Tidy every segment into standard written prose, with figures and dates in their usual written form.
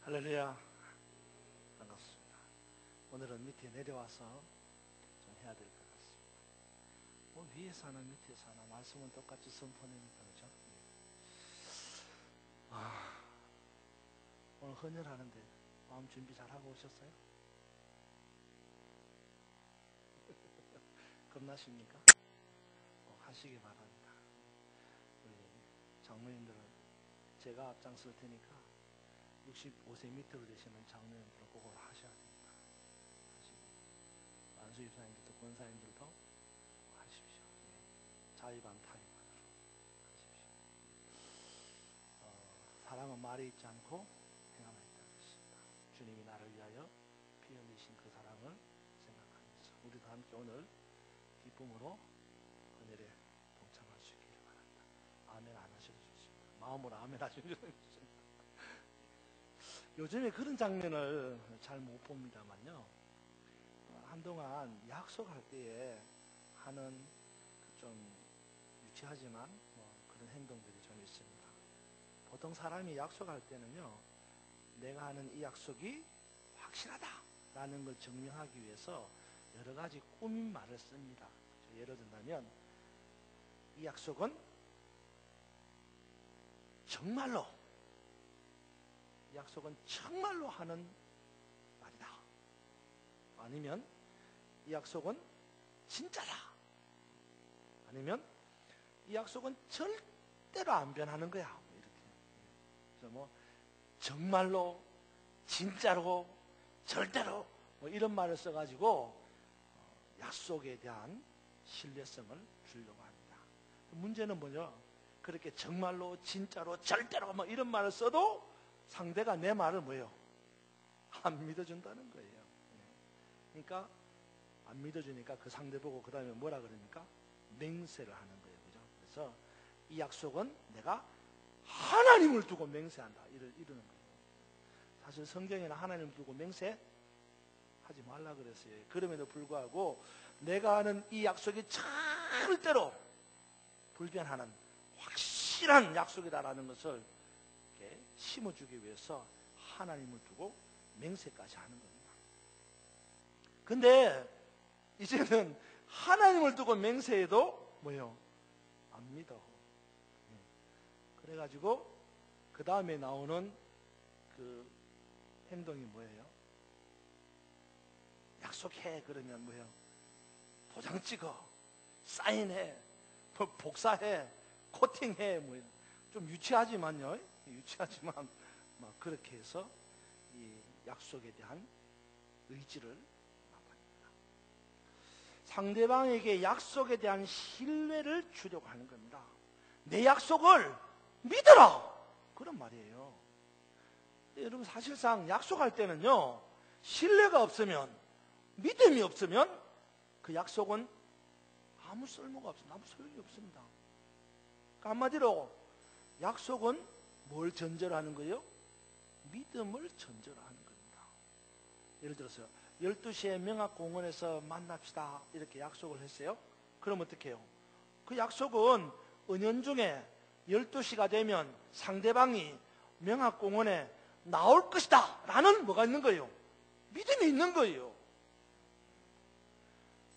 할렐루야. 반갑습니다. 오늘은 밑에 내려와서 좀 해야 될 것 같습니다. 위에서 하나 밑에서 하나 말씀은 똑같이 선포하니까 그죠? 오늘 헌혈하는데 마음 준비 잘하고 오셨어요? 겁나십니까? 하시기 바랍니다. 우리 장로님들은 제가 앞장설 테니까 65세 밑으로 되시는 장로님들은 그걸 하셔야 됩니다. 하시고 안수집사님들도 권사님들도 하십시오. 자의반 타의반으로 하십시오. 사람은 말에 있지 않고 행함에 있다는 것입니다. 주님이 나를 위하여 피 흘리신 그 사랑을 생각하면서 우리도 함께 오늘 기쁨으로 헌혈에 동참할 수 있기를 바랍니다. 아멘 안 하셔도 좋습니다. 마음으로 아멘 하셔도 좋습니다. 요즘에 그런 장면을 잘 못 봅니다만요. 한동안 약속할 때에 하는 좀 유치하지만 그런 행동들이 좀 있습니다. 보통 사람이 약속할 때는요, 내가 하는 이 약속이 확실하다라는 걸 증명하기 위해서 여러 가지 꾸민 말을 씁니다. 예를 든다면 이 약속은 정말로 이 약속은 정말로 하는 말이다. 아니면 이 약속은 진짜다. 아니면 이 약속은 절대로 안 변하는 거야. 이렇게. 그래서 정말로, 진짜로, 절대로 이런 말을 써가지고 약속에 대한 신뢰성을 주려고 합니다. 문제는 뭐죠? 그렇게 정말로, 진짜로, 절대로 이런 말을 써도 상대가 내 말을 뭐예요? 안 믿어준다는 거예요. 그러니까 안 믿어주니까 그 상대 보고 그 다음에 뭐라 그러니까? 맹세를 하는 거예요. 그죠? 그래서 이 약속은 내가 하나님을 두고 맹세한다. 이러는 거예요. 사실 성경에는 하나님을 두고 맹세하지 말라 그랬어요. 그럼에도 불구하고 내가 하는 이 약속이 절대로 불변하는 확실한 약속이다라는 것을 심어주기 위해서 하나님을 두고 맹세까지 하는 겁니다. 근데 이제는 하나님을 두고 맹세해도 뭐예요? 안 믿어. 그래가지고 그 다음에 나오는 그 행동이 뭐예요? 약속해 그러면 뭐예요? 도장 찍어, 사인해, 복사해, 코팅해, 뭐예요? 좀 유치하지만요. 유치하지만 막 그렇게 해서 이 약속에 대한 의지를 나타냅니다. 상대방에게 약속에 대한 신뢰를 주려고 하는 겁니다. 내 약속을 믿어라! 그런 말이에요. 여러분 사실상 약속할 때는요, 신뢰가 없으면, 믿음이 없으면 그 약속은 아무 쓸모가 없습니다. 아무 소용이 없습니다. 그러니까 한마디로 약속은 뭘 전제로 하는 거예요? 믿음을 전제로 하는 겁니다. 예를 들어서 12시에 명학공원에서 만납시다 이렇게 약속을 했어요. 그럼 어떻게 해요? 그 약속은 은연중에 12시가 되면 상대방이 명학공원에 나올 것이다 라는 뭐가 있는 거예요? 믿음이 있는 거예요.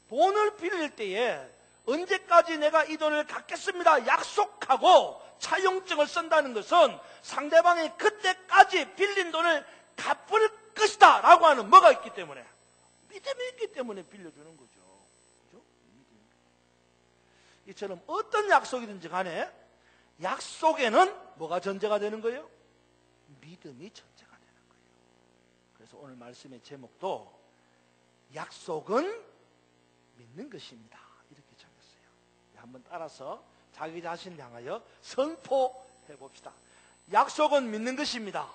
돈을 빌릴 때에 언제까지 내가 이 돈을 갚겠습니다 약속하고 차용증을 쓴다는 것은 상대방이 그때까지 빌린 돈을 갚을 것이다 라고 하는 뭐가 있기 때문에, 믿음이 있기 때문에 빌려주는 거죠. 그죠? 이처럼 어떤 약속이든지 간에 약속에는 뭐가 전제가 되는 거예요? 믿음이 전제가 되는 거예요. 그래서 오늘 말씀의 제목도 약속은 믿는 것입니다. 이렇게 정했어요. 한번 따라서 자기 자신을 향하여 선포해 봅시다. 약속은 믿는 것입니다.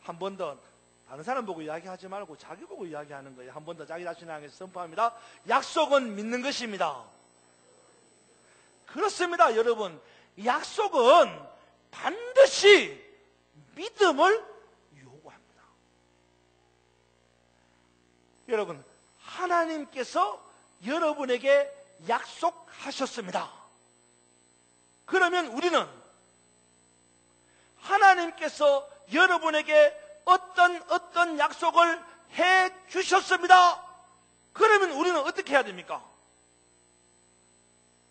한 번 더 다른 사람 보고 이야기하지 말고 자기 보고 이야기하는 거예요. 한 번 더 자기 자신을 향해서 선포합니다. 약속은 믿는 것입니다. 그렇습니다, 여러분. 약속은 반드시 믿음을 요구합니다. 여러분, 하나님께서 여러분에게 약속하셨습니다. 그러면 우리는 하나님께서 여러분에게 어떤 약속을 해 주셨습니다. 그러면 우리는 어떻게 해야 됩니까?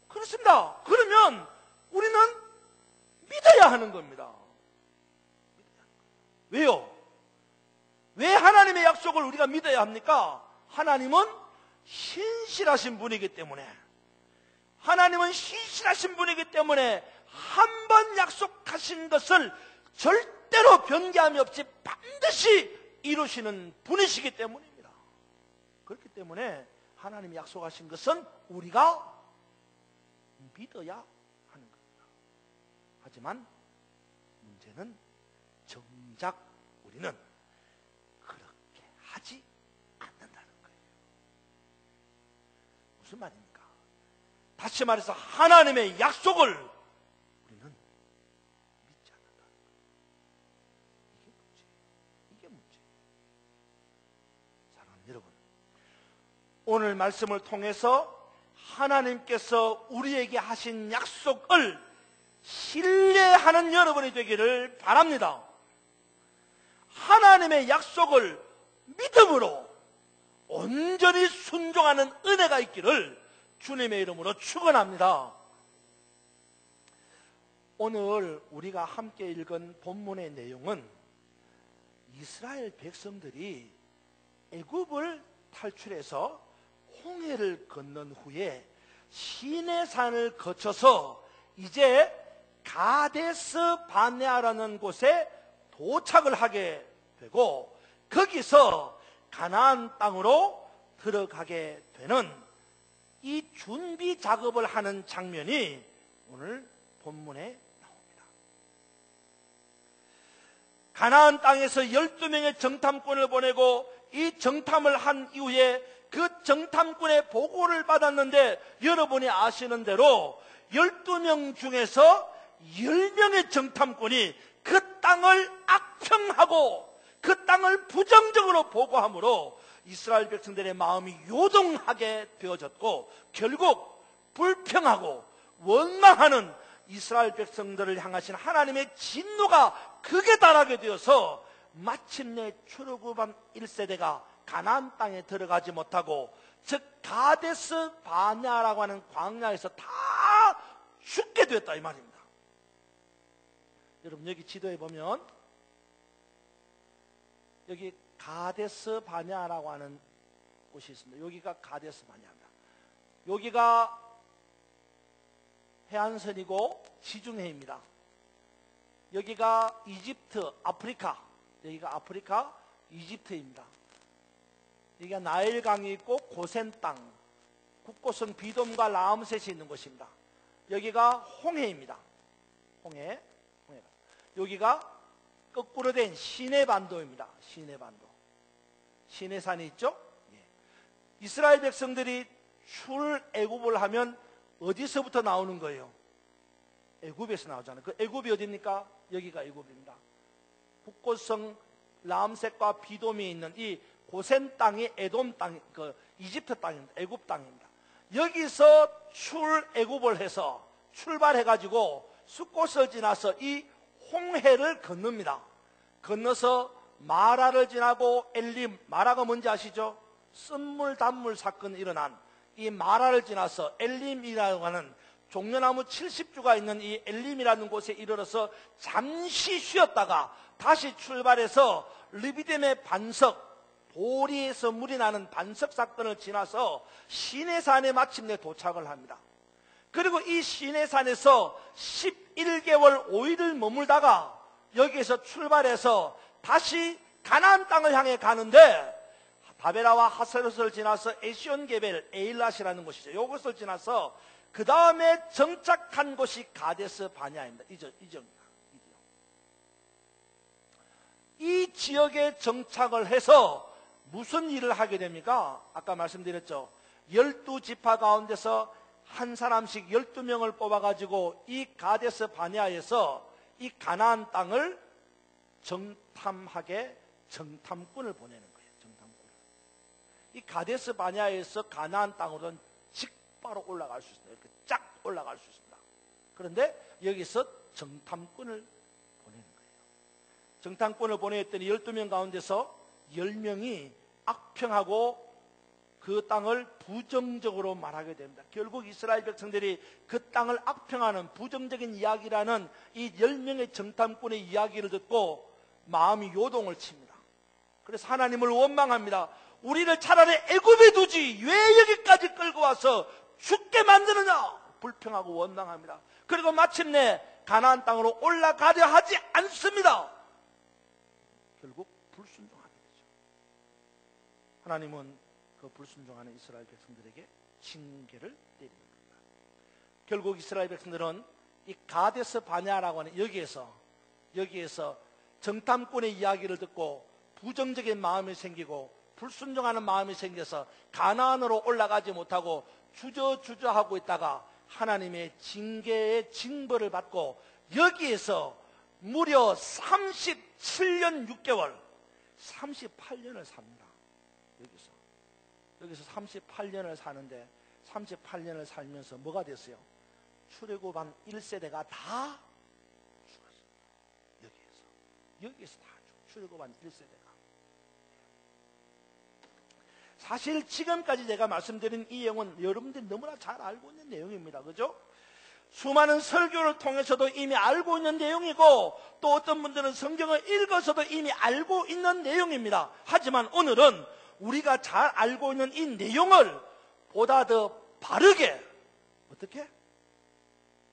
그렇습니다. 그러면 우리는 믿어야 하는 겁니다. 왜요? 왜 하나님의 약속을 우리가 믿어야 합니까? 하나님은 신실하신 분이기 때문에, 하나님은 신실하신 분이기 때문에 한 번 약속하신 것을 절대로 변개함이 없이 반드시 이루시는 분이시기 때문입니다. 그렇기 때문에 하나님이 약속하신 것은 우리가 믿어야 하는 겁니다. 하지만 문제는 정작 우리는 그렇게 하지 않는다는 거예요. 무슨 말입니까? 다시 말해서 하나님의 약속을 우리는 믿지 않는다는 거예요. 이게 문제예요. 사랑하는 여러분, 오늘 말씀을 통해서 하나님께서 우리에게 하신 약속을 신뢰하는 여러분이 되기를 바랍니다. 하나님의 약속을 믿음으로 온전히 순종하는 은혜가 있기를 주님의 이름으로 축원합니다. 오늘 우리가 함께 읽은 본문의 내용은 이스라엘 백성들이 애굽을 탈출해서 홍해를 건넌 후에 시내산을 거쳐서 이제 가데스 바네아라는 곳에 도착을 하게 되고 거기서 가나안 땅으로 들어가게 되는 이 준비 작업을 하는 장면이 오늘 본문에 나옵니다. 가나안 땅에서 12명의 정탐꾼을 보내고 이 정탐을 한 이후에 그 정탐꾼의 보고를 받았는데 여러분이 아시는 대로 12명 중에서 10명의 정탐꾼이 그 땅을 악평하고 그 땅을 부정적으로 보고함으로 이스라엘 백성들의 마음이 요동하게 되어졌고 결국 불평하고 원망하는 이스라엘 백성들을 향하신 하나님의 진노가 극에 달하게 되어서 마침내 출애굽한 1세대가 가나안 땅에 들어가지 못하고 즉 가데스 바네아라고 하는 광야에서 다 죽게 되었다 이 말입니다. 여러분 여기 지도에 보면 여기 가데스 바네아라고 하는 곳이 있습니다. 여기가 가데스 바네아입니다. 여기가 해안선이고 지중해입니다. 여기가 이집트, 아프리카, 여기가 아프리카, 이집트입니다. 여기가 나일강이 있고 고센 땅, 곳곳은 비돔과 라암셋이 있는 곳입니다. 여기가 홍해입니다. 홍해. 여기가 거꾸로 된 시내반도입니다. 시내반도. 시내산이 있죠? 이스라엘 백성들이 출애굽을 하면 어디서부터 나오는 거예요? 애굽에서 나오잖아요. 그 애굽이 어디입니까? 여기가 애굽입니다. 북고성 라암셋과 비돔이 있는 이 고센 땅이 에돔 땅, 그 이집트 땅입니다. 애굽 땅입니다. 여기서 출애굽을 해서 출발해가지고 숫곳을 지나서 이 홍해를 건넙니다. 건너서 마라를 지나고 엘림, 마라가 뭔지 아시죠? 쓴물 단물 사건이 일어난 이 마라를 지나서 엘림이라고 하는 종려나무 70주가 있는 이 엘림이라는 곳에 이르러서 잠시 쉬었다가 다시 출발해서 르비딤의 반석, 보리에서 물이 나는 반석 사건을 지나서 시내산에 마침내 도착을 합니다. 그리고 이 시내산에서 11개월 5일을 머물다가 여기에서 출발해서 다시 가나안 땅을 향해 가는데 바베라와 하세롯을 지나서 에시온게벨 에일랏이라는 곳이죠. 이곳을 지나서 그 다음에 정착한 곳이 가데스 바네아입니다. 이 지역입니다. 이 지역에 정착을 해서 무슨 일을 하게 됩니까? 아까 말씀드렸죠. 12지파 가운데서 한 사람씩 12명을 뽑아가지고 이 가데스 바네아에서 이 가나안 땅을 정탐하게 정탐꾼을 보내는 거예요. 정탐꾼. 이 가데스 바네아에서 가나안 땅으로는 직바로 올라갈 수 있습니다. 이렇게 쫙 올라갈 수 있습니다. 그런데 여기서 정탐꾼을 보내는 거예요. 정탐꾼을 보내었더니 12명 가운데서 10명이 악평하고 그 땅을 부정적으로 말하게 됩니다. 결국 이스라엘 백성들이 그 땅을 악평하는 부정적인 이야기라는 이 10명의 정탐꾼의 이야기를 듣고 마음이 요동을 칩니다. 그래서 하나님을 원망합니다. 우리를 차라리 애굽에 두지 왜 여기까지 끌고 와서 죽게 만드느냐, 불평하고 원망합니다. 그리고 마침내 가나안 땅으로 올라가려 하지 않습니다. 결국 불순종하게 되죠. 하나님은 그 불순종하는 이스라엘 백성들에게 징계를 내리는 겁니다. 결국 이스라엘 백성들은 이 가데스 바냐라고 하는 여기에서 정탐꾼의 이야기를 듣고 부정적인 마음이 생기고 불순종하는 마음이 생겨서 가나안으로 올라가지 못하고 주저하고 있다가 하나님의 징계의 징벌을 받고 여기에서 무려 37년 6개월 38년을 삽니다. 여기서 38년을 사는데 38년을 살면서 뭐가 됐어요? 출애굽한 1세대가 다 죽었습니다. 여기에서 다 출애굽한 1세대가. 사실 지금까지 제가 말씀드린 이 내용은 여러분들이 너무나 잘 알고 있는 내용입니다. 그죠? 수많은 설교를 통해서도 이미 알고 있는 내용이고 또 어떤 분들은 성경을 읽어서도 이미 알고 있는 내용입니다. 하지만 오늘은 우리가 잘 알고 있는 이 내용을 보다 더 바르게, 어떻게?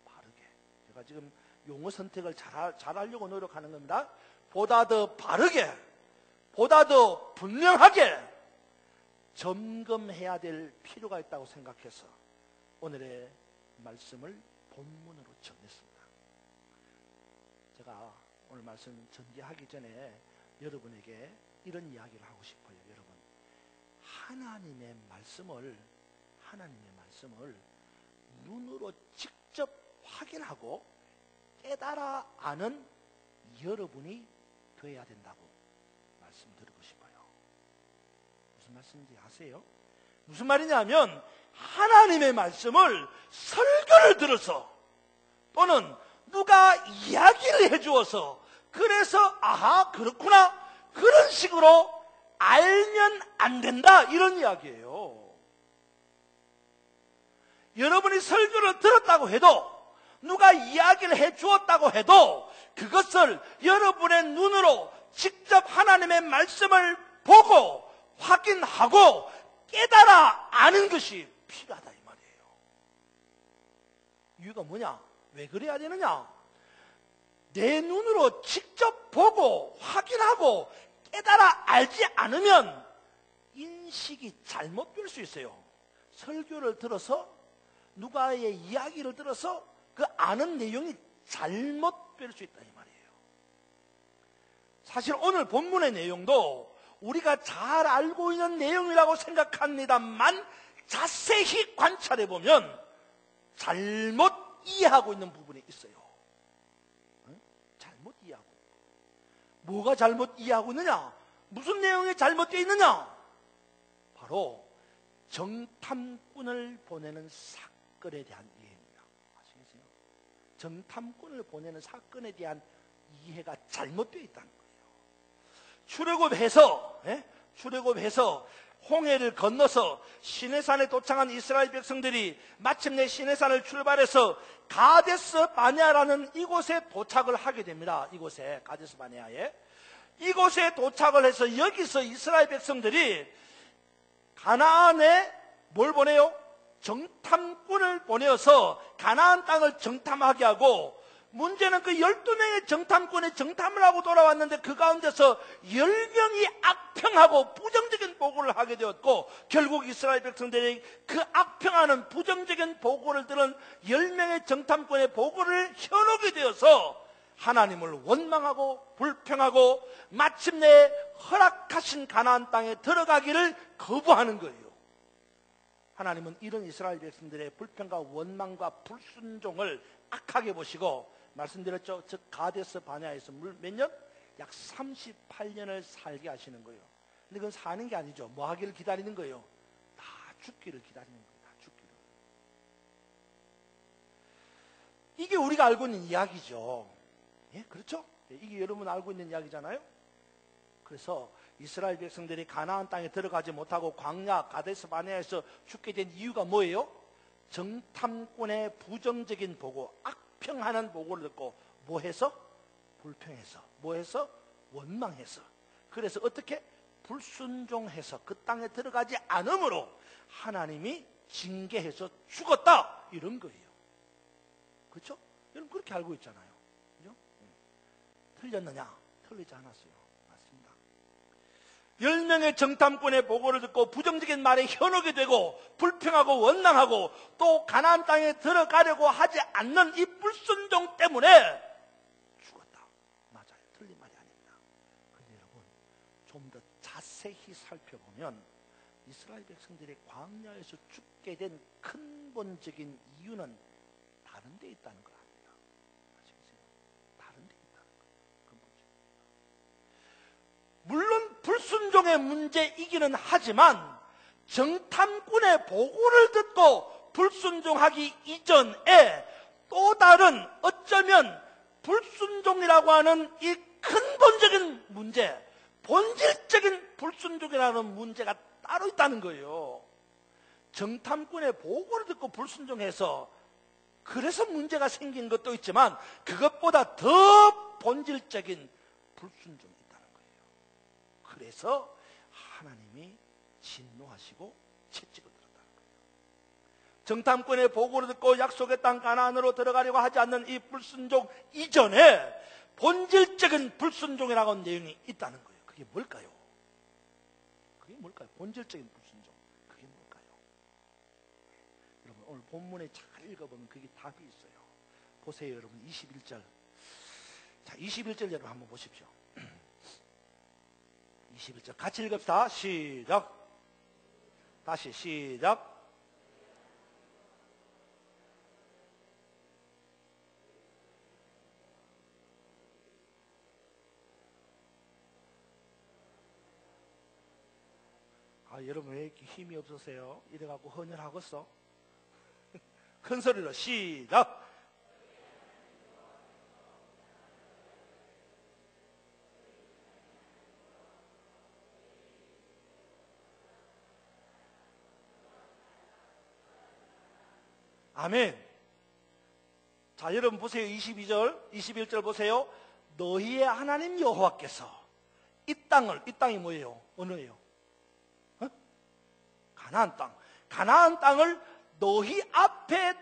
바르게. 제가 지금 용어 선택을 잘 하려고 노력하는 겁니다. 보다 더 바르게, 보다 더 분명하게 점검해야 될 필요가 있다고 생각해서 오늘의 말씀을 본문으로 정했습니다. 제가 오늘 말씀 전개하기 전에 여러분에게 이런 이야기를 하고 싶어요. 여러분, 하나님의 말씀을 눈으로 직접 확인하고 깨달아 아는 여러분이 되어야 된다고 말씀드리고 싶어요. 무슨 말씀인지 아세요? 무슨 말이냐면 하나님의 말씀을 설교를 들어서 또는 누가 이야기를 해주어서 그래서 아하 그렇구나 그런 식으로 알면 안 된다 이런 이야기예요. 여러분이 설교를 들었다고 해도 누가 이야기를 해주었다고 해도 그것을 여러분의 눈으로 직접 하나님의 말씀을 보고 확인하고 깨달아 아는 것이 필요하다 이 말이에요. 이유가 뭐냐? 왜 그래야 되느냐? 내 눈으로 직접 보고 확인하고 깨달아 알지 않으면 인식이 잘못될 수 있어요. 설교를 들어서 누가의 이야기를 들어서 그 아는 내용이 잘못될 수 있다 이 말이에요. 사실 오늘 본문의 내용도 우리가 잘 알고 있는 내용이라고 생각합니다만 자세히 관찰해 보면 잘못 이해하고 있는 부분이 있어요. 잘못 이해하고. 뭐가 잘못 이해하고 있느냐? 무슨 내용이 잘못되어 있느냐? 바로 정탐꾼을 보내는 사건에 대한 이해입니다. 아시겠어요? 정탐꾼을 보내는 사건에 대한 이해가 잘못되어 있다는 거예요. 출애굽해서 홍해를 건너서 시내산에 도착한 이스라엘 백성들이 마침내 시내산을 출발해서 가데스 바네아라는 이곳에 도착을 하게 됩니다. 이곳에 가데스 바네아에 이곳에 도착을 해서 여기서 이스라엘 백성들이 가나안에 뭘 보내요? 정탐꾼을 보내어서 가나안 땅을 정탐하게 하고 문제는 그 12명의 정탐꾼이 정탐을 하고 돌아왔는데 그 가운데서 10명이 악평하고 부정적인 보고를 하게 되었고 결국 이스라엘 백성들이 그 악평하는 부정적인 보고를 들은 10명의 정탐꾼의 보고를 현혹이 되어서 하나님을 원망하고 불평하고 마침내 허락하신 가나안 땅에 들어가기를 거부하는 거예요. 하나님은 이런 이스라엘 백성들의 불평과 원망과 불순종을 악하게 보시고 말씀드렸죠. 즉 가데스 바네아에서 몇 년? 약 38년을 살게 하시는 거예요. 근데 그건 사는 게 아니죠. 뭐 하기를 기다리는 거예요? 다 죽기를 기다리는 거예요. 다 죽기를. 이게 우리가 알고 있는 이야기죠. 예, 그렇죠? 이게 여러분 알고 있는 이야기잖아요. 그래서 이스라엘 백성들이 가나안 땅에 들어가지 못하고 광야 가데스 바네아에서 죽게 된 이유가 뭐예요? 정탐꾼의 부정적인 보고, 악평하는 보고를 듣고 뭐해서? 불평해서. 뭐해서? 원망해서. 그래서 어떻게? 불순종해서 그 땅에 들어가지 않으므로 하나님이 징계해서 죽었다, 이런 거예요. 그렇죠? 여러분 그렇게 알고 있잖아요. 그죠? 틀렸느냐? 틀리지 않았어요. 맞습니다. 10명의 정탐꾼의 보고를 듣고 부정적인 말에 현혹이 되고 불평하고 원망하고 또 가나안 땅에 들어가려고 하지 않는 이 불순종 때문에 죽었다. 맞아요. 틀린 말이 아닙니다. 그런데 여러분 좀 더 자세히 살펴보면 이스라엘 백성들이 광야에서 죽게 된 근본적인 이유는 다른 데 있다는 거 아닙니다. 아시겠어요? 다른 데 있다는 거. 근본적인. 물론 불순종의 문제이기는 하지만 정탐꾼의 보고를 듣고 불순종하기 이전에 또 다른, 어쩌면 불순종이라고 하는 이 근본적인 문제, 본질적인 불순종이라는 문제가 따로 있다는 거예요. 정탐꾼의 보고를 듣고 불순종해서 그래서 문제가 생긴 것도 있지만 그것보다 더 본질적인 불순종이 있다는 거예요. 그래서 하나님이 진노하시고 채찍을 들었다는 거예요. 정탐꾼의 보고를 듣고 약속의 땅 가나안으로 들어가려고 하지 않는 이 불순종 이전에 본질적인 불순종이라고 하는 내용이 있다는 거예요. 그게 뭘까요? 그게 뭘까요? 본질적인 불순종. 그게 뭘까요? 여러분 오늘 본문에 잘 읽어보면 그게 답이 있어요. 보세요 여러분 21절. 자 21절 여러분 한번 보십시오. 21절 같이 읽읍시다. 시작. 다시 시작. 여러분 왜 이렇게 힘이 없으세요? 이래갖고 헌혈하겠어? 큰 소리로 시작. 아멘. 자 여러분 보세요. 22절 21절 보세요. 너희의 하나님 여호와께서 이 땅이 뭐예요? 어느예요? 가나안 땅. 가나안 땅을 너희 앞에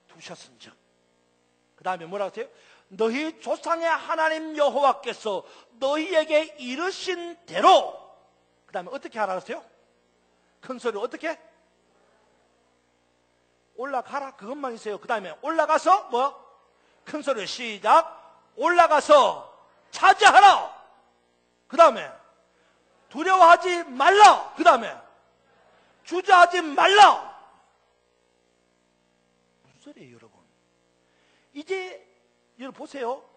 두셨은즉. 그 다음에 뭐라고 하세요? 너희 조상의 하나님 여호와께서 너희에게 이르신 대로. 그 다음에 어떻게 하라 그랬어요? 큰 소리로 어떻게? 올라가라. 그것만 있어요. 그 다음에 올라가서 뭐? 큰 소리로 시작. 올라가서 차지하라. 그 다음에 두려워하지 말라. 그 다음에 주저하지 말라. 무슨 소리예요 여러분? 이제 여러분 보세요.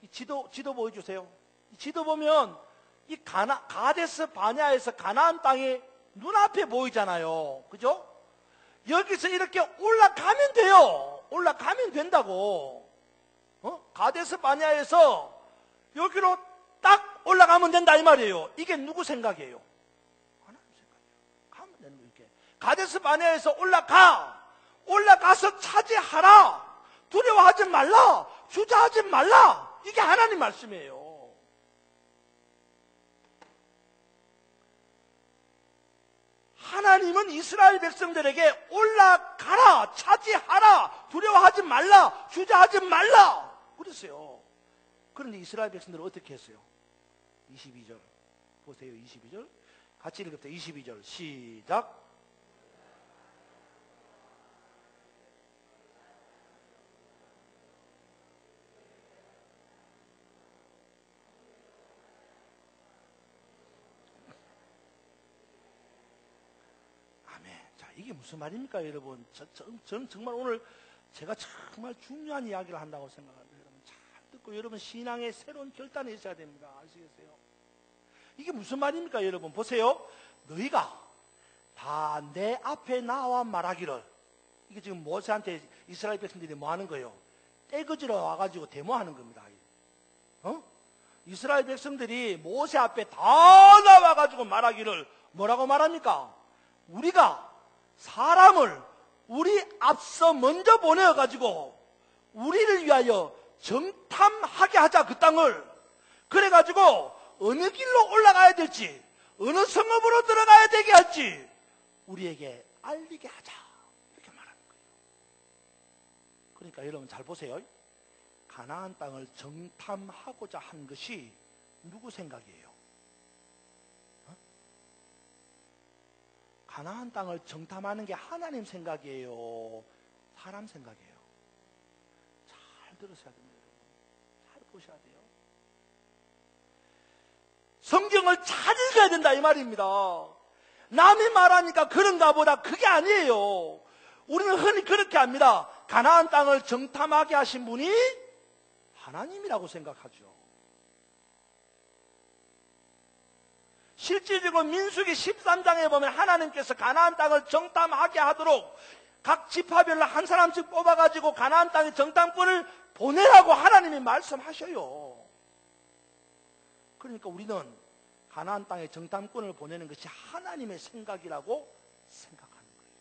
이 지도 보여주세요. 이 지도 보면 이 가데스 바냐에서 가나안 땅이 눈앞에 보이잖아요. 그죠? 여기서 이렇게 올라가면 돼요. 올라가면 된다고. 가데스 바냐에서 여기로 딱 올라가면 된다 이 말이에요. 이게 누구 생각이에요? 가데스 바네아에서 올라가서 차지하라. 두려워하지 말라. 주저하지 말라. 이게 하나님 말씀이에요. 하나님은 이스라엘 백성들에게 올라가라, 차지하라, 두려워하지 말라, 주저하지 말라 그랬어요. 그런데 이스라엘 백성들은 어떻게 했어요? 22절 보세요. 22절 같이 읽읍시다. 22절 시작. 이게 무슨 말입니까 여러분? 저는 정말 오늘 제가 정말 중요한 이야기를 한다고 생각합니다. 여러분 잘 듣고 여러분 신앙의 새로운 결단이 있어야 됩니다. 아시겠어요? 이게 무슨 말입니까 여러분? 보세요. 너희가 다 내 앞에 나와 말하기를. 이게 지금 모세한테 이스라엘 백성들이 뭐 하는 거예요? 떼거지로 와가지고 데모하는 겁니다. 이스라엘 백성들이 모세 앞에 다 나와가지고 말하기를 뭐라고 말합니까? 우리가 사람을 우리 앞서 먼저 보내어가지고 우리를 위하여 정탐하게 하자, 그 땅을. 그래가지고 어느 길로 올라가야 될지, 어느 성읍으로 들어가야 되게 할지 우리에게 알리게 하자, 이렇게 말하는 거예요. 그러니까 여러분 잘 보세요. 가나안 땅을 정탐하고자 한 것이 누구 생각이에요? 가나안 땅을 정탐하는 게 하나님 생각이에요? 사람 생각이에요? 잘 들으셔야 됩니다. 잘 보셔야 돼요. 성경을 잘 읽어야 된다, 이 말입니다. 남이 말하니까 그런가 보다, 그게 아니에요. 우리는 흔히 그렇게 합니다. 가나안 땅을 정탐하게 하신 분이 하나님이라고 생각하죠. 실질적으로 민수기 13장에 보면 하나님께서 가나안 땅을 정탐하게 하도록 각 지파별로 한 사람씩 뽑아가지고 가나안 땅의 정탐꾼을 보내라고 하나님이 말씀하셔요. 그러니까 우리는 가나안 땅에 정탐꾼을 보내는 것이 하나님의 생각이라고 생각하는 거예요.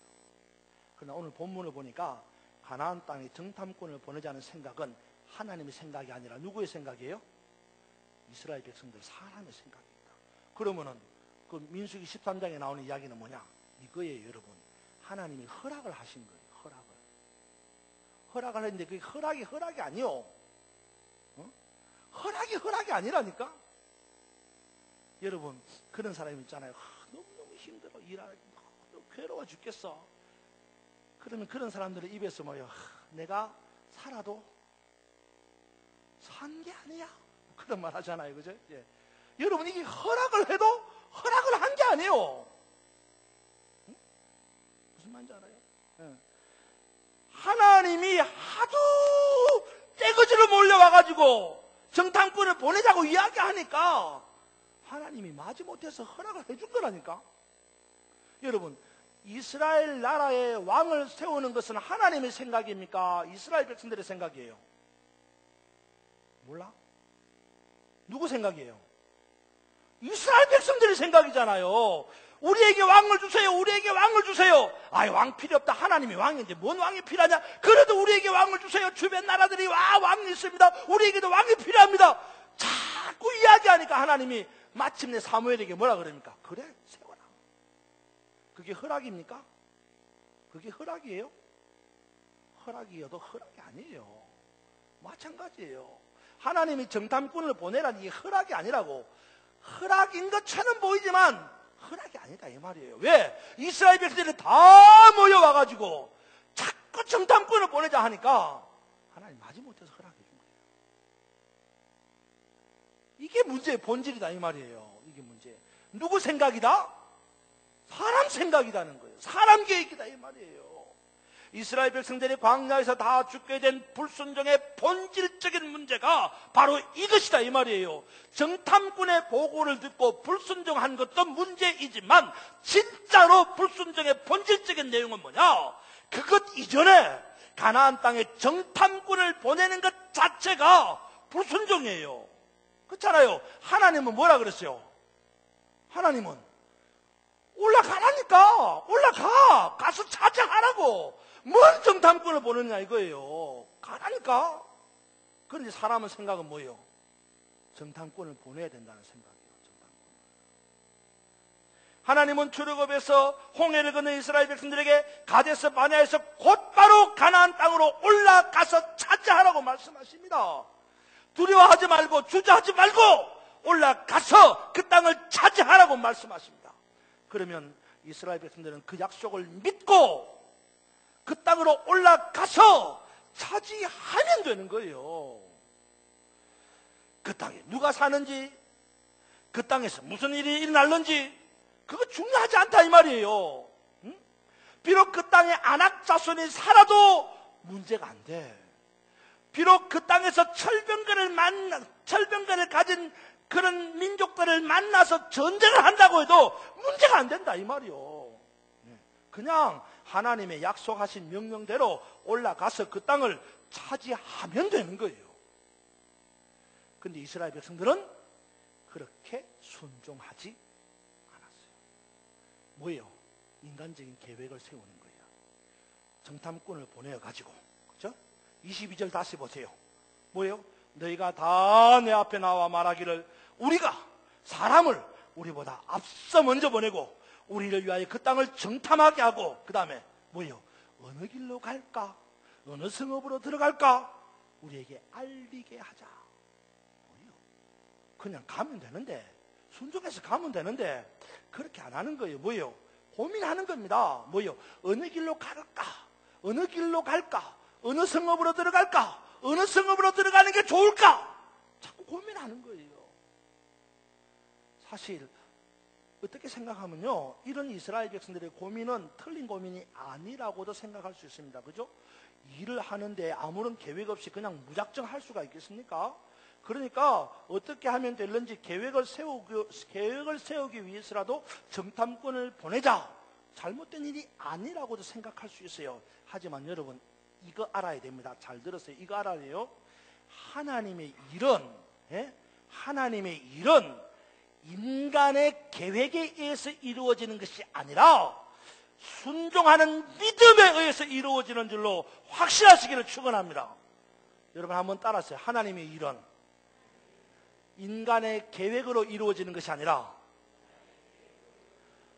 그러나 오늘 본문을 보니까 가나안 땅에 정탐꾼을 보내자는 생각은 하나님의 생각이 아니라 누구의 생각이에요? 이스라엘 백성들, 사람의 생각입니다. 그러면은 그 민수기 13장에 나오는 이야기는 뭐냐? 이거예요, 여러분. 하나님이 허락을 하신 거예요. 허락을 했는데 그게 허락이 아니요. 허락이 아니라니까. 여러분, 그런 사람이 있잖아요. 너무너무 힘들어, 일하기 너무 괴로워 죽겠어. 그러면 그런 사람들의 입에서 뭐예요? 내가 살아도 산 게 아니야, 그런 말 하잖아요, 그죠? 예. 여러분, 이게 허락을 해도 허락을 한 게 아니에요. 응? 무슨 말인지 알아요? 예. 하나님이 하도 떼거지로 몰려와가지고 정탐꾼을 보내자고 이야기하니까 하나님이 마지못해서 허락을 해준 거라니까. 여러분, 이스라엘 나라의 왕을 세우는 것은 하나님의 생각입니까? 이스라엘 백성들의 생각이에요? 몰라? 누구 생각이에요? 이스라엘 백성들의 생각이잖아요. 우리에게 왕을 주세요, 우리에게 왕을 주세요. 아이, 왕 필요 없다. 하나님이 왕인데 뭔 왕이 필요하냐? 그래도 우리에게 왕을 주세요. 주변 나라들이 왕이 있습니다. 우리에게도 왕이 필요합니다. 자꾸 이야기하니까 하나님이 마침내 사무엘에게 뭐라 그럽니까? 그래, 세워라. 그게 허락입니까? 그게 허락이에요? 허락이어도 허락이 아니에요. 마찬가지예요. 하나님이 정탐꾼을 보내라니 이게 허락이 아니라고. 허락인 것처럼 보이지만 허락이 아니다, 이 말이에요. 왜? 이스라엘 백성들이 다 모여와가지고 자꾸 정탐꾼을 보내자 하니까 하나님 마지못해서 허락해 준 거예요. 이게 문제의 본질이다, 이 말이에요. 이게 문제. 누구 생각이다? 사람 생각이라는 거예요. 사람 계획이다, 이 말이에요. 이스라엘 백성들이 광야에서 다 죽게 된 불순종의 본질적인 문제가 바로 이것이다, 이 말이에요. 정탐꾼의 보고를 듣고 불순종한 것도 문제이지만 진짜로 불순종의 본질적인 내용은 뭐냐? 그것 이전에 가나안 땅에 정탐꾼을 보내는 것 자체가 불순종이에요. 그렇잖아요. 하나님은 뭐라 그랬어요? 하나님은 올라가라니까. 올라가. 가서 찾아가라고. 뭔 정탐꾼을 보느냐 이거예요. 가라니까. 그런데 사람의 생각은 뭐예요? 정탐꾼을 보내야 된다는 생각이에요. 하나님은 출애굽에서 홍해를 건넌 이스라엘 백성들에게 가데스 바네아에서 곧바로 가나안 땅으로 올라가서 차지하라고 말씀하십니다. 두려워하지 말고 주저하지 말고 올라가서 그 땅을 차지하라고 말씀하십니다. 그러면 이스라엘 백성들은 그 약속을 믿고 그 땅으로 올라가서 차지하면 되는 거예요. 그 땅에 누가 사는지, 그 땅에서 무슨 일이 일어날는지 그거 중요하지 않다, 이 말이에요. 응? 비록 그 땅에 아낙 자손이 살아도 문제가 안 돼. 비록 그 땅에서 철병거를 가진 그런 민족들을 만나서 전쟁을 한다고 해도 문제가 안 된다, 이 말이요. 그냥 하나님의 약속하신 명령대로 올라가서 그 땅을 차지하면 되는 거예요. 근데 이스라엘 백성들은 그렇게 순종하지 않았어요. 뭐예요? 인간적인 계획을 세우는 거예요. 정탐꾼을 보내가지고, 그죠? 22절 다시 보세요. 뭐예요? 너희가 다 내 앞에 나와 말하기를 우리가 사람을 우리보다 앞서 먼저 보내고 우리를 위하여 그 땅을 정탐하게 하고, 그 다음에 뭐예요? 어느 길로 갈까? 어느 성읍으로 들어갈까? 우리에게 알리게 하자. 뭐예요? 그냥 가면 되는데, 순종해서 가면 되는데 그렇게 안 하는 거예요. 뭐예요? 고민하는 겁니다. 뭐예요? 어느 길로 갈까? 어느 길로 갈까? 어느 성읍으로 들어갈까? 어느 성읍으로 들어가는 게 좋을까? 자꾸 고민하는 거예요. 사실 어떻게 생각하면요, 이런 이스라엘 백성들의 고민은 틀린 고민이 아니라고도 생각할 수 있습니다. 그죠? 일을 하는데 아무런 계획 없이 그냥 무작정 할 수가 있겠습니까? 그러니까 어떻게 하면 될는지 계획을 세우기 위해서라도 정탐꾼을 보내자. 잘못된 일이 아니라고도 생각할 수 있어요. 하지만 여러분, 이거 알아야 됩니다. 잘 들었어요. 이거 알아야 돼요. 하나님의 일은 인간의 계획에 의해서 이루어지는 것이 아니라 순종하는 믿음에 의해서 이루어지는 줄로 확신하시기를 축원합니다. 여러분 한번 따라하세요. 하나님의 일은 인간의 계획으로 이루어지는 것이 아니라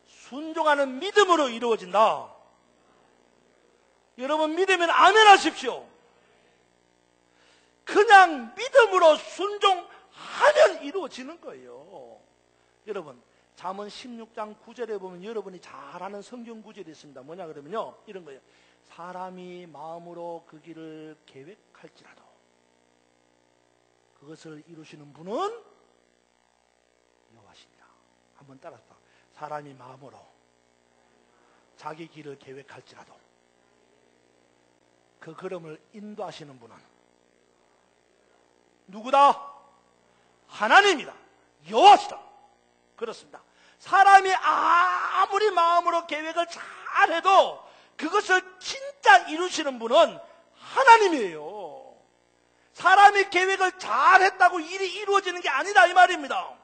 순종하는 믿음으로 이루어진다. 여러분 믿으면 아멘 하십시오. 그냥 믿음으로 순종하면 이루어지는 거예요. 여러분 잠언 16장 9절에 보면 여러분이 잘 아는 성경 구절이 있습니다. 뭐냐 그러면요, 이런 거예요. 사람이 마음으로 그 길을 계획할지라도 그것을 이루시는 분은 여호와시니라. 한번 따라서 봐. 사람이 마음으로 자기 길을 계획할지라도 그 걸음을 인도하시는 분은 누구다? 하나님이다. 여호와시다. 그렇습니다. 사람이 아무리 마음으로 계획을 잘해도 그것을 진짜 이루시는 분은 하나님이에요. 사람이 계획을 잘했다고 일이 이루어지는 게 아니다 이 말입니다.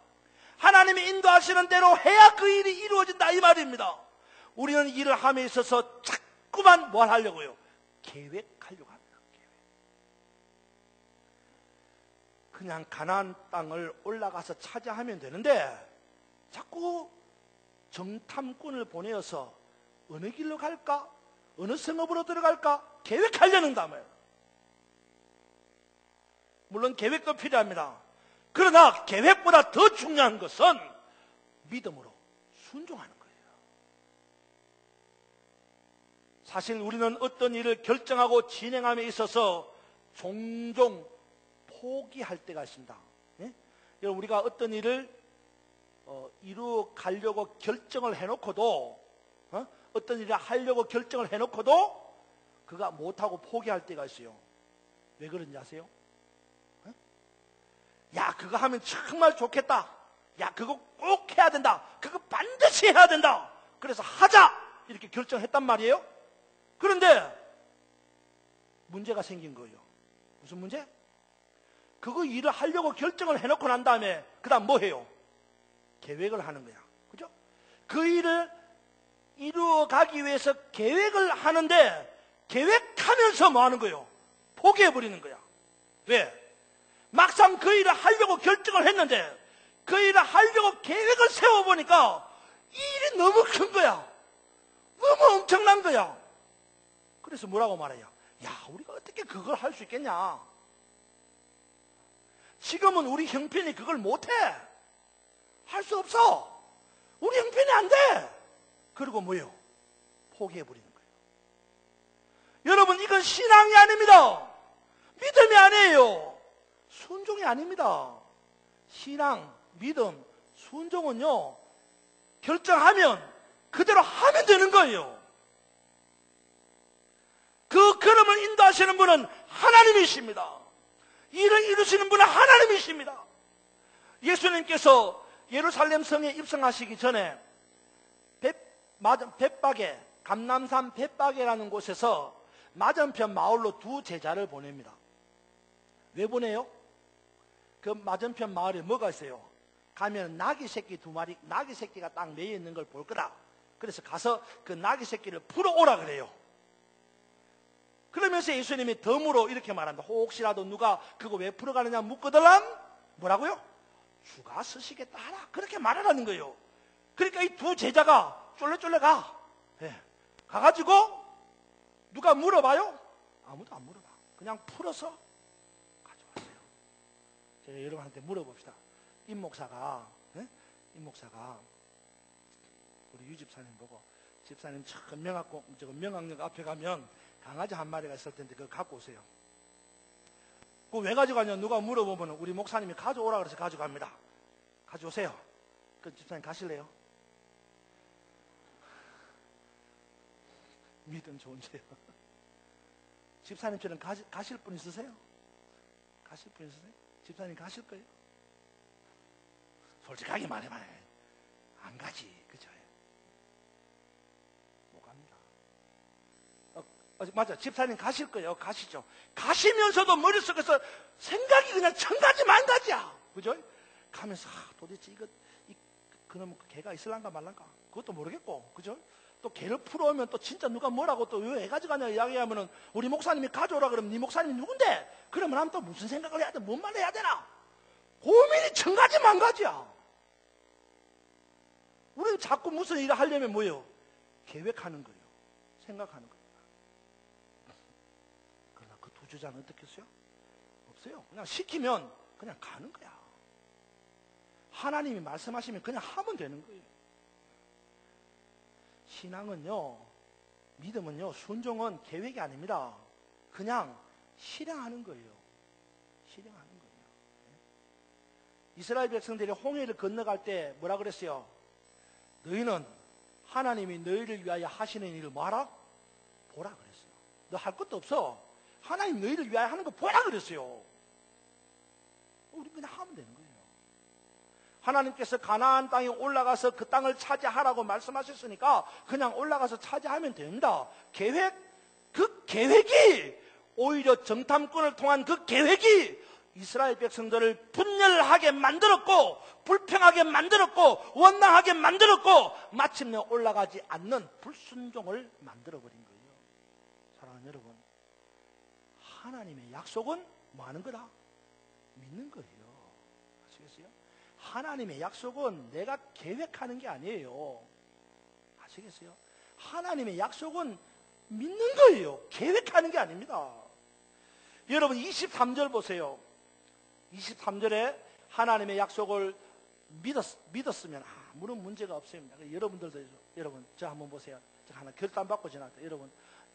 하나님이 인도하시는 대로 해야 그 일이 이루어진다 이 말입니다. 우리는 일을 함에 있어서 자꾸만 뭘 하려고요? 계획하려고 합니다. 계획. 그냥 가나안 땅을 올라가서 차지하면 되는데 자꾸 정탐꾼을 보내어서 어느 길로 갈까? 어느 성읍으로 들어갈까? 계획하려는 거예요. 물론 계획도 필요합니다. 그러나 계획보다 더 중요한 것은 믿음으로 순종하는 거예요. 사실 우리는 어떤 일을 결정하고 진행함에 있어서 종종 포기할 때가 있습니다. 예? 우리가 어떤 일을 이루어 가려고 결정을 해놓고도 어떤 일을 하려고 결정을 해놓고도 그가 못하고 포기할 때가 있어요. 왜 그런지 아세요? 야, 그거 하면 정말 좋겠다. 야, 그거 꼭 해야 된다. 그거 반드시 해야 된다. 그래서 하자! 이렇게 결정했단 말이에요. 그런데 문제가 생긴 거예요. 무슨 문제? 그거 일을 하려고 결정을 해놓고 난 다음에 그 다음 뭐 해요? 계획을 하는 거야. 그죠? 그 일을 이루어가기 위해서 계획을 하는데 계획하면서 뭐 하는 거예요? 포기해버리는 거야. 왜? 막상 그 일을 하려고 결정을 했는데 그 일을 하려고 계획을 세워보니까 이 일이 너무 큰 거야. 너무 엄청난 거야. 그래서 뭐라고 말해요? 야, 우리가 어떻게 그걸 할 수 있겠냐? 지금은 우리 형편이 그걸 못해. 할 수 없어. 우리 형편이 안 돼. 그리고 뭐예요? 포기해버리는 거예요. 여러분, 이건 신앙이 아닙니다. 믿음이 아니에요. 순종이 아닙니다. 신앙, 믿음, 순종은요, 결정하면 그대로 하면 되는 거예요. 그 걸음을 인도하시는 분은 하나님이십니다. 일을 이루시는 분은 하나님이십니다. 예수님께서 예루살렘 성에 입성하시기 전에 벳박에, 감람산 벳박에라는 곳에서 맞은편 마을로 두 제자를 보냅니다. 왜 보내요? 그 맞은편 마을에 뭐가 있어요? 가면 나귀 새끼 2마리, 나귀 새끼가 딱 매여 있는 걸 볼 거다. 그래서 가서 그 나귀 새끼를 풀어오라 그래요. 그러면서 예수님이 덤으로 이렇게 말합니다. 혹시라도 누가 그거 왜 풀어가느냐 묻거들람 뭐라고요? 주가 쓰시겠다 하라. 그렇게 말하라는 거예요. 그러니까 이 두 제자가 쫄래쫄래 가. 네. 가가지고 누가 물어봐요? 아무도 안 물어봐. 그냥 풀어서 가져왔어요. 제가 여러분한테 물어봅시다. 임 목사가 우리 유 집사님 보고, 집사님 참 명학역 앞에 가면 강아지 한 마리가 있을 텐데 그거 갖고 오세요. 그거 왜 가져가냐 누가 물어보면 우리 목사님이 가져오라 그래서 가져갑니다. 가져오세요. 그 집사님 가실래요? 믿음 좋은데요. 집사님처럼 가실 분 있으세요? 가실 분 있으세요? 집사님 가실 거예요? 솔직하게 말해봐요. 안 가지. 그죠? 못 갑니다. 맞아. 집사님 가실 거예요. 가시죠. 가시면서도 머릿속에서 생각이 그냥 천 가지 만 가지야. 그죠? 가면서 도대체 그놈 개가 있을란가 말란가 그것도 모르겠고, 그죠? 또 개를 풀어오면 또 진짜 누가 뭐라고 또 왜 가져가냐 이야기하면은 우리 목사님이 가져오라 그러면 네 목사님이 누군데? 그러면 하면 또 무슨 생각을 해야 돼? 뭔 말을 해야 되나? 고민이 천 가지 만 가지야. 우리는 자꾸 무슨 일을 하려면 뭐예요? 계획하는 거예요. 생각하는 거예요. 그러나 그 두 주자는 어떻게 했어요? 없어요. 그냥 시키면 그냥 가는 거야. 하나님이 말씀하시면 그냥 하면 되는 거예요. 신앙은요, 믿음은요, 순종은 계획이 아닙니다. 그냥 실행하는 거예요. 실행하는 거예요. 이스라엘 백성들이 홍해를 건너갈 때 뭐라 그랬어요? 너희는 하나님이 너희를 위하여 하시는 일을 뭐하라? 보라 그랬어요. 너 할 것도 없어. 하나님 너희를 위하여 하는 거 보라 그랬어요. 우리 그냥 하면 되는 거예요. 하나님께서 가나안 땅에 올라가서 그 땅을 차지하라고 말씀하셨으니까 그냥 올라가서 차지하면 됩니다. 그 계획이 오히려 정탐꾼을 통한 그 계획이 이스라엘 백성들을 분열하게 만들었고 불평하게 만들었고 원망하게 만들었고 마침내 올라가지 않는 불순종을 만들어버린 거예요. 사랑하는 여러분, 하나님의 약속은 뭐 하는 거다? 믿는 거예요. 아시겠어요? 하나님의 약속은 내가 계획하는 게 아니에요. 아시겠어요? 하나님의 약속은 믿는 거예요. 계획하는 게 아닙니다. 여러분 23절 보세요. 23절에 하나님의 약속을 믿었으면 아무런 문제가 없습니다. 여러분들도 여러분 저 한번 보세요. 저 하나 결단 받고 지났다.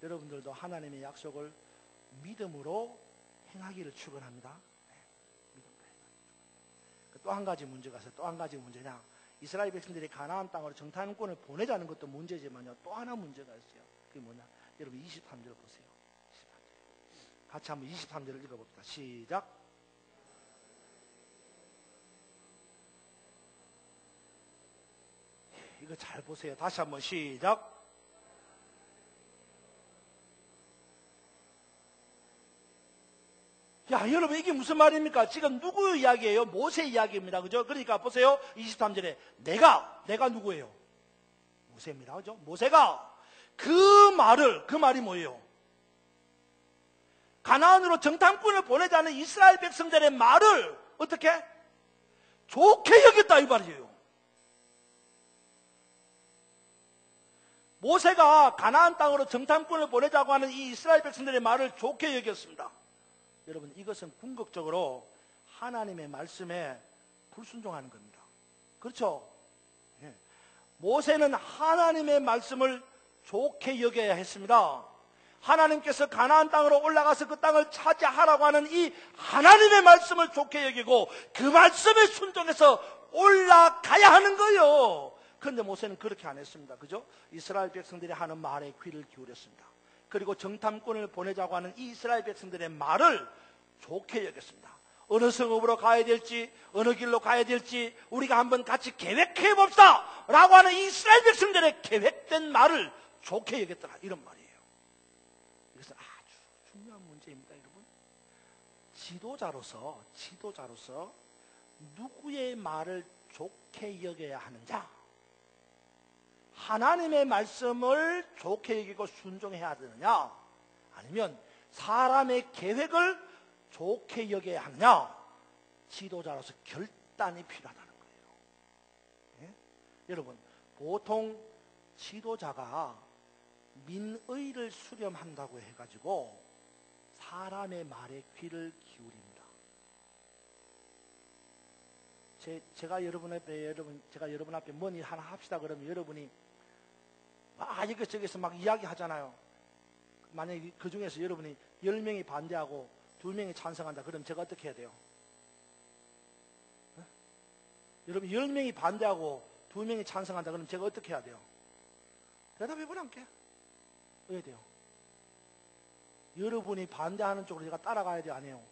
여러분들도 하나님의 약속을 믿음으로 행하기를 축원합니다. 또 한 가지 문제가 있어요. 또 한 가지 문제냐? 이스라엘 백성들이 가나안 땅으로 정탐꾼을 보내자는 것도 문제지만요. 또 하나 문제가 있어요. 그게 뭐냐? 여러분 23절 보세요. 23절. 같이 한번 23절을 읽어봅시다. 시작. 이거 잘 보세요. 다시 한번 시작. 야, 여러분 이게 무슨 말입니까? 지금 누구 이야기예요? 모세 이야기입니다. 그죠? 그러니까 보세요. 23절에 내가 누구예요? 모세입니다. 그죠? 모세가 그 말이 뭐예요? 가나안으로 정탐꾼을 보내자는 이스라엘 백성들의 말을 어떻게? 좋게 여겼다 이 말이에요. 모세가 가나안 땅으로 정탐꾼을 보내자고 하는 이 이스라엘 백성들의 말을 좋게 여겼습니다. 여러분 이것은 궁극적으로 하나님의 말씀에 불순종하는 겁니다. 그렇죠? 예. 모세는 하나님의 말씀을 좋게 여겨야 했습니다. 하나님께서 가나안 땅으로 올라가서 그 땅을 차지하라고 하는 이 하나님의 말씀을 좋게 여기고 그 말씀에 순종해서 올라가야 하는 거예요. 그런데 모세는 그렇게 안 했습니다. 그죠? 이스라엘 백성들이 하는 말에 귀를 기울였습니다. 그리고 정탐꾼을 보내자고 하는 이 이스라엘 백성들의 말을 좋게 여겼습니다. 어느 성읍으로 가야 될지, 어느 길로 가야 될지 우리가 한번 같이 계획해 봅시다 라고 하는 이 이스라엘 백성들의 계획된 말을 좋게 여겼더라 이런 말이에요. 이것은 아주 중요한 문제입니다. 여러분, 지도자로서 누구의 말을 좋게 여겨야 하는 자, 하나님의 말씀을 좋게 여기고 순종해야 되느냐, 아니면 사람의 계획을 좋게 여겨야 하느냐, 지도자로서 결단이 필요하다는 거예요. 예? 여러분, 보통 지도자가 민의를 수렴한다고 해가지고 사람의 말에 귀를 기울입니다. 제가 여러분 앞에 뭔 일 하나 합시다 그러면 여러분이 이것저것서 막 이야기하잖아요. 만약에 그 중에서 여러분이 10명이 반대하고 2명이 찬성한다 그러면 제가 어떻게 해야 돼요? 여러분 10명이 반대하고 2명이 찬성한다 그러면 제가 어떻게 해야 돼요? 대답해보란께. 왜 돼요? 여러분이 반대하는 쪽으로 제가 따라가야 돼요, 안 해요?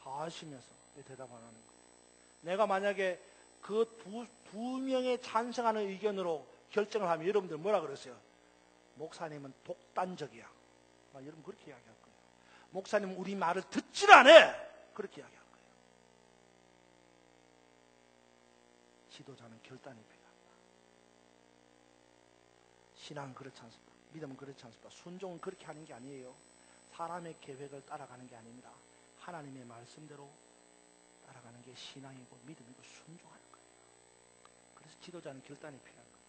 다 아시면서 왜 대답 안 하는 거예요? 내가 만약에 그 두 명의 찬성하는 의견으로 결정을 하면 여러분들 뭐라 그러세요? 목사님은 독단적이야. 여러분 그렇게 이야기할 거예요. 목사님은 우리 말을 듣질 않아. 그렇게 이야기할 거예요. 지도자는 결단이 필요합니다. 신앙은 그렇지 않습니다. 믿음은 그렇지 않습니다. 순종은 그렇게 하는 게 아니에요. 사람의 계획을 따라가는 게 아닙니다. 하나님의 말씀대로 따라가는 게 신앙이고 믿음이고 순종하는 거예요. 그래서 지도자는 결단이 필요한 거예요.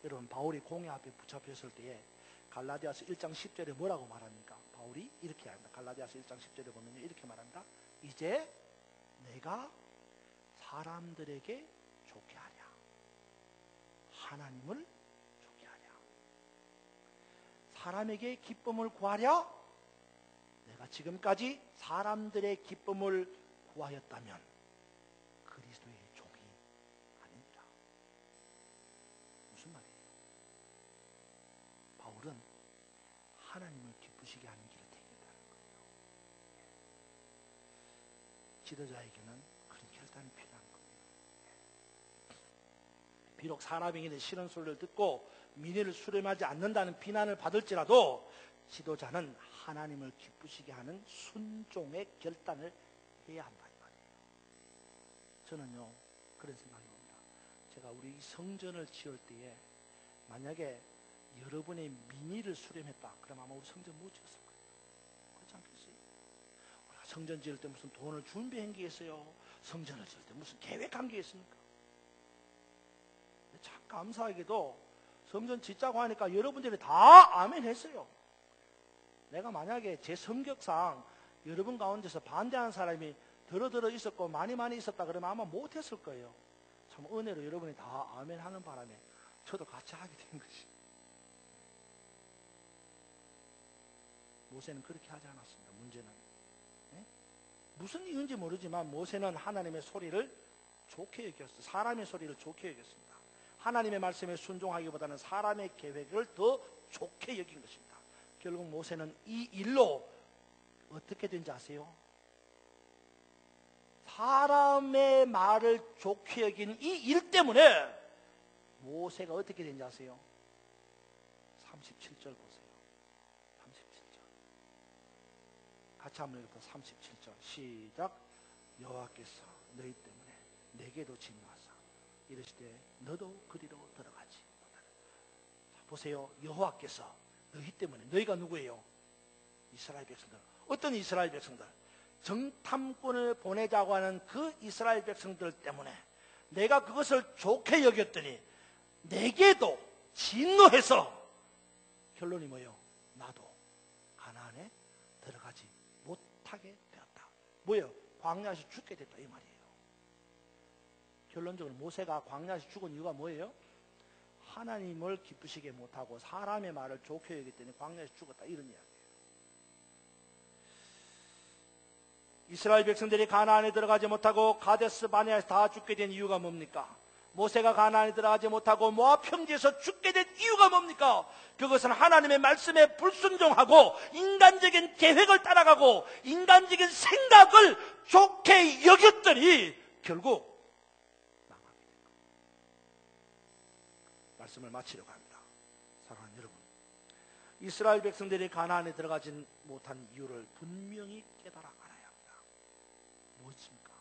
여러분 바울이 공회 앞에 붙잡혔을 때에 갈라디아서 1장 10절에 뭐라고 말합니까? 바울이 이렇게 합니다. 갈라디아서 1장 10절에 보면 이렇게 말합니다. 이제 내가 사람들에게 좋게 하랴. 하나님을 좋게 하랴. 사람에게 기쁨을 구하랴. 내가 지금까지 사람들의 기쁨을 구하였다면 그리스도의 종이 아니니라. 무슨 말이에요? 바울은 하나님을 기쁘시게 하는 길을 택했다는 거예요. 지도자에게는 그런 결단이 필요한 거예요. 비록 사람에게는 싫은 소리를 듣고 민의를 수렴하지 않는다는 비난을 받을지라도 지도자는 하나님을 기쁘시게 하는 순종의 결단을 해야 한다 이 말이에요. 저는요 그런 생각이 듭니다. 제가 우리 성전을 지을 때에 만약에 여러분의 민의를 수렴했다 그럼 아마 우리 성전 못 지었을 거예요. 그렇지 않겠어요? 우리가 성전 지을 때 무슨 돈을 준비한 게 있어요? 성전을 지을 때 무슨 계획한 게 있습니까? 참 감사하게도 성전 짓자고 하니까 여러분들이 다 아멘 했어요. 내가 만약에 제 성격상 여러분 가운데서 반대하는 사람이 더러더러 있었고 많이 있었다 그러면 아마 못했을 거예요. 참 은혜로 여러분이 다 아멘 하는 바람에 저도 같이 하게 된 것이. 모세는 그렇게 하지 않았습니다. 문제는 무슨 이유인지 모르지만 모세는 하나님의 소리를 좋게 여겼어요. 사람의 소리를 좋게 여겼습니다. 하나님의 말씀에 순종하기보다는 사람의 계획을 더 좋게 여긴 것입니다. 결국 모세는 이 일로 어떻게 된지 아세요? 사람의 말을 좋게 여긴 이 일 때문에 모세가 어떻게 된지 아세요? 37절 보세요. 37절 같이 한번 읽어서 37절 시작. 여호와께서 너희 때문에 내게도 진노하사 이르시되 너도 그리로 들어가지 못하라. 자, 보세요. 여호와께서 너희 때문에, 너희가 누구예요? 이스라엘 백성들. 어떤 이스라엘 백성들? 정탐꾼을 보내자고 하는 그 이스라엘 백성들 때문에 내가 그것을 좋게 여겼더니 내게도 진노해서 결론이 뭐예요? 나도 가나안에 들어가지 못하게 되었다. 뭐예요? 광야에서 죽게 됐다 이 말이에요. 결론적으로 모세가 광야에서 죽은 이유가 뭐예요? 하나님을 기쁘시게 못하고 사람의 말을 좋게 여기기 때문에 광야에서 죽었다 이런 이야기예요. 이스라엘 백성들이 가나안에 들어가지 못하고 가데스 바네아에서 다 죽게 된 이유가 뭡니까? 모세가 가나안에 들어가지 못하고 모압 평지에서 죽게 된 이유가 뭡니까? 그것은 하나님의 말씀에 불순종하고 인간적인 계획을 따라가고 인간적인 생각을 좋게 여겼더니 결국 망하게 된 겁니다. 말씀을 마치려고 합니다. 사랑하는 여러분, 이스라엘 백성들이 가나안에 들어가지 못한 이유를 분명히 깨달아 알아야 합니다. 무엇입니까?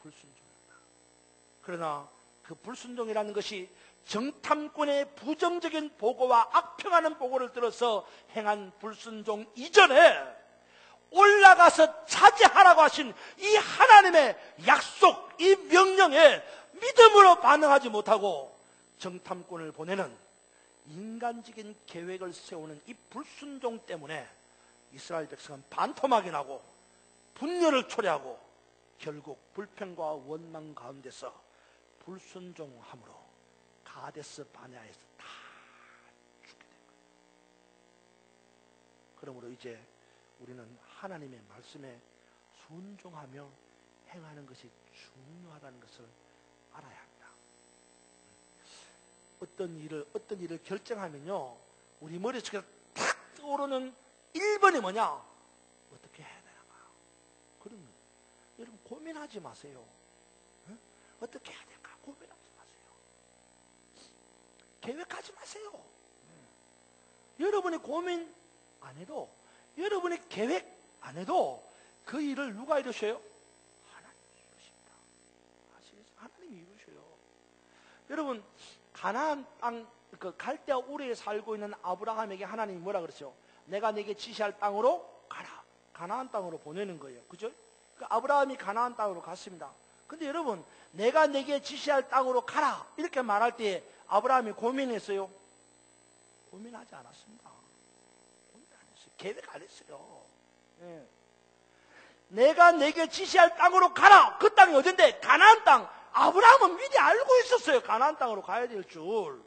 불순종입니다. 그러나 그 불순종이라는 것이 정탐꾼의 부정적인 보고와 악평하는 보고를 들어서 행한 불순종 이전에 올라가서 차지하라고 하신 이 하나님의 약속, 이 명령에 믿음으로 반응하지 못하고 정탐꾼을 보내는 인간적인 계획을 세우는 이 불순종 때문에 이스라엘 백성은 반토막이 나고 분열을 초래하고 결국 불평과 원망 가운데서 불순종함으로 가데스 바네아에서 다 죽게 된 거예요. 그러므로 이제 우리는 하나님의 말씀에 순종하며 행하는 것이 중요하다는 것을 알아야 합니다. 어떤 일을 결정하면요, 우리 머릿속에 탁 떠오르는 1번이 뭐냐? 어떻게 해야 되나? 그런 거예요. 여러분 고민하지 마세요. 응? 어떻게 해야 될까? 고민하지 마세요. 계획하지 마세요. 여러분이 고민 안 해도, 여러분이 계획 안 해도 그 일을 누가 이루셔요? 하나님이 이루십니다. 아시겠어요? 하나님이 이루셔요. 여러분 가나안 땅, 그 갈대아 우르에 살고 있는 아브라함에게 하나님이 뭐라 그랬어요? 내가 네게 지시할 땅으로 가라. 가나안 땅으로 보내는 거예요. 그죠? 그 아브라함이 가나안 땅으로 갔습니다. 근데 여러분, 내가 네게 지시할 땅으로 가라 이렇게 말할 때 아브라함이 고민했어요? 고민하지 않았습니다. 고민 안 했어요. 계획 안 했어요. 예. 내가 네게 지시할 땅으로 가라. 그 땅이 어딘데? 가나안 땅. 아브라함은 미리 알고 있었어요. 가나안 땅으로 가야 될 줄.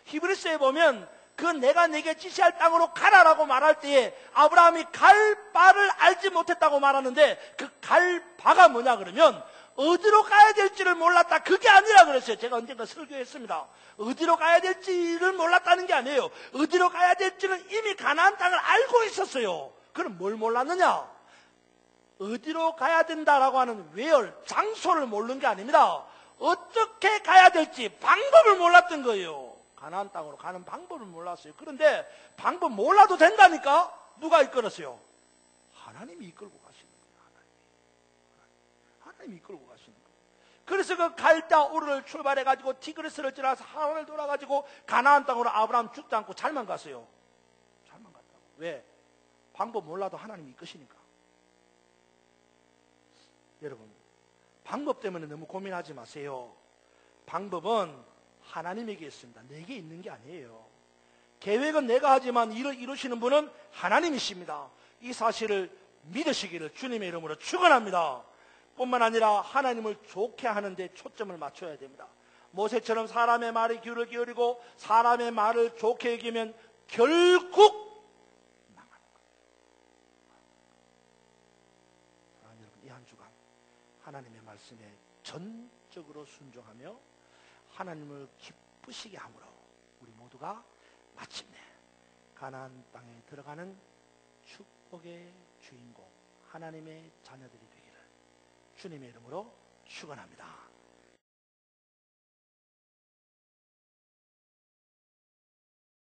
히브리서에 보면 그 내가 네게 지시할 땅으로 가라라고 말할 때에 아브라함이 갈 바를 알지 못했다고 말하는데, 그 갈 바가 뭐냐 그러면 어디로 가야 될지를 몰랐다, 그게 아니라 그랬어요. 제가 언젠가 설교했습니다. 어디로 가야 될지를 몰랐다는 게 아니에요. 어디로 가야 될지는 이미 가나안 땅을 알고 있었어요. 그럼 뭘 몰랐느냐? 어디로 가야 된다라고 하는 외열, 장소를 모르는 게 아닙니다. 어떻게 가야 될지 방법을 몰랐던 거예요. 가나안 땅으로 가는 방법을 몰랐어요. 그런데 방법 몰라도 된다니까? 누가 이끌었어요? 하나님이 이끌고 가시는 거예요. 하나님이 이끌고 가시는 거예요. 그래서 그 갈대아 우르를 출발해가지고 티그리스를 지나서 하란을 돌아가지고 가나안 땅으로 아브라함 죽지 않고 잘만 갔어요. 잘만 갔다고. 왜? 방법 몰라도 하나님이 이끄시니까. 여러분, 방법 때문에 너무 고민하지 마세요. 방법은 하나님에게 있습니다. 내게 있는 게 아니에요. 계획은 내가 하지만 일을 이루시는 분은 하나님이십니다. 이 사실을 믿으시기를 주님의 이름으로 축원합니다. 뿐만 아니라 하나님을 좋게 하는 데 초점을 맞춰야 됩니다. 모세처럼 사람의 말에 귀를 기울이고 사람의 말을 좋게 여기면 결국 망하는 거예요. 사랑하는 여러분, 이 한 주간 하나님의 말씀에 전적으로 순종하며 하나님을 기쁘시게 함으로 우리 모두가 마침내 가나안 땅에 들어가는 축복의 주인공 하나님의 자녀들이 되기를 주님의 이름으로 축원합니다.